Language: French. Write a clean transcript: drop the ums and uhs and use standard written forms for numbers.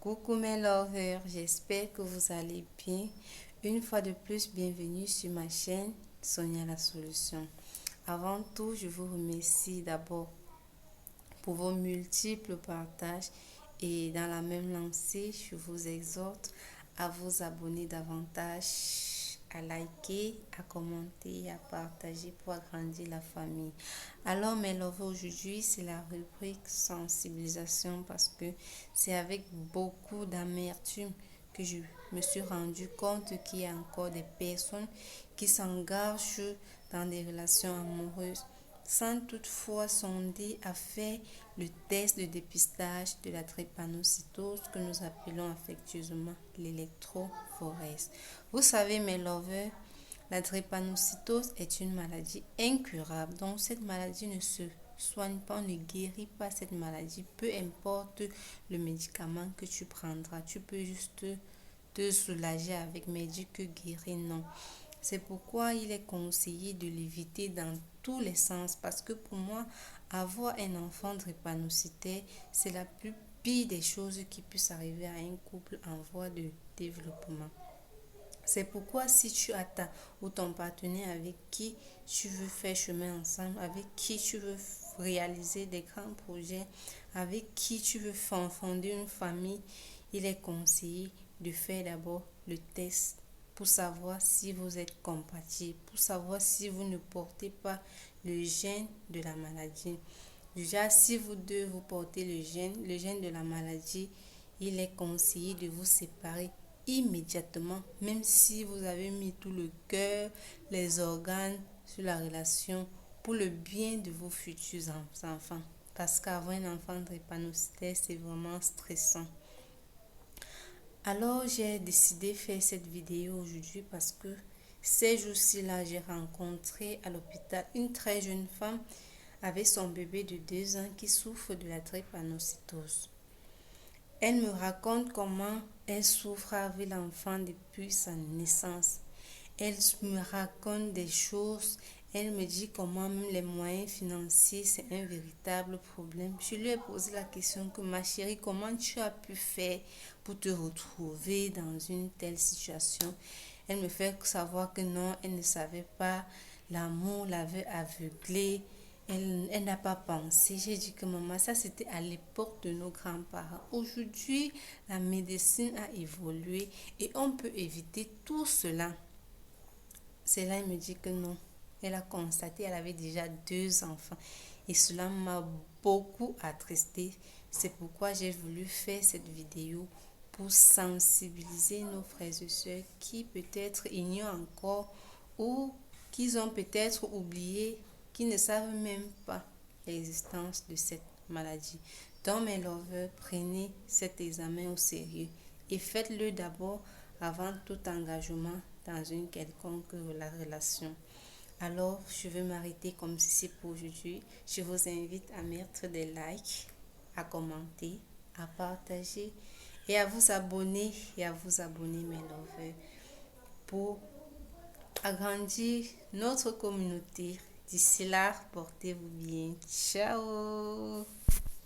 Coucou mes lovers, j'espère que vous allez bien. Une fois de plus, bienvenue sur ma chaîne Sonia la Solution. Avant tout, je vous remercie d'abord pour vos multiples partages et dans la même lancée, je vous exhorte à vous abonner davantage, à liker, à commenter et à partager pour agrandir la famille. Alors mes lovers, aujourd'hui c'est la rubrique sensibilisation parce que c'est avec beaucoup d'amertume que je me suis rendu compte qu'il y a encore des personnes qui s'engagent dans des relations amoureuses sans toutefois sonder à faire le test de dépistage de la drépanocytose que nous appelons affectueusement l'électrophorèse. Vous savez, mes lovers, la drépanocytose est une maladie incurable. Donc, cette maladie ne se soigne pas, on ne guérit pas cette maladie. Peu importe le médicament que tu prendras, tu peux juste te soulager avec, mais dire que guérir, non. C'est pourquoi il est conseillé de l'éviter dans tous les sens parce que pour moi, avoir un enfant drépanocytaire, c'est la plus pire des choses qui puissent arriver à un couple en voie de développement. C'est pourquoi si tu as ta ou ton partenaire avec qui tu veux faire chemin ensemble, avec qui tu veux réaliser des grands projets, avec qui tu veux fonder une famille, il est conseillé de faire d'abord le test pour savoir si vous êtes compatibles, pour savoir si vous ne portez pas le gène de la maladie. Déjà, si vous deux vous portez le gène de la maladie, il est conseillé de vous séparer immédiatement, même si vous avez mis tout le cœur, les organes sur la relation pour le bien de vos futurs enfants. Parce qu'avoir un enfant drépanocytaire, c'est vraiment stressant. Alors, j'ai décidé de faire cette vidéo aujourd'hui parce que ces jours-ci-là, j'ai rencontré à l'hôpital une très jeune femme avec son bébé de 2 ans qui souffre de la drépanocytose. Elle me raconte comment elle souffre avec l'enfant depuis sa naissance. Elle me raconte des choses. Elle me dit comment même les moyens financiers, c'est un véritable problème. Je lui ai posé la question que ma chérie, comment tu as pu faire pour te retrouver dans une telle situation? Elle me fait savoir que non, elle ne savait pas. L'amour l'avait aveuglée. Elle n'a pas pensé. J'ai dit que maman, ça c'était à l'époque de nos grands-parents. Aujourd'hui, la médecine a évolué et on peut éviter tout cela. C'est là, elle me dit que non. Elle a constaté, elle avait déjà 2 enfants. Et cela m'a beaucoup attristée. C'est pourquoi j'ai voulu faire cette vidéo pour sensibiliser nos frères et sœurs qui peut-être ignorent encore ou qu'ils ont peut-être oublié, qui ne savent même pas l'existence de cette maladie. Donc, mes lovers, prenez cet examen au sérieux et faites-le d'abord avant tout engagement dans une quelconque relation. Alors, je vais m'arrêter comme ceci pour aujourd'hui. Je vous invite à mettre des likes, à commenter, à partager et à vous abonner mes lovers, pour agrandir notre communauté. D'ici là, portez-vous bien. Ciao!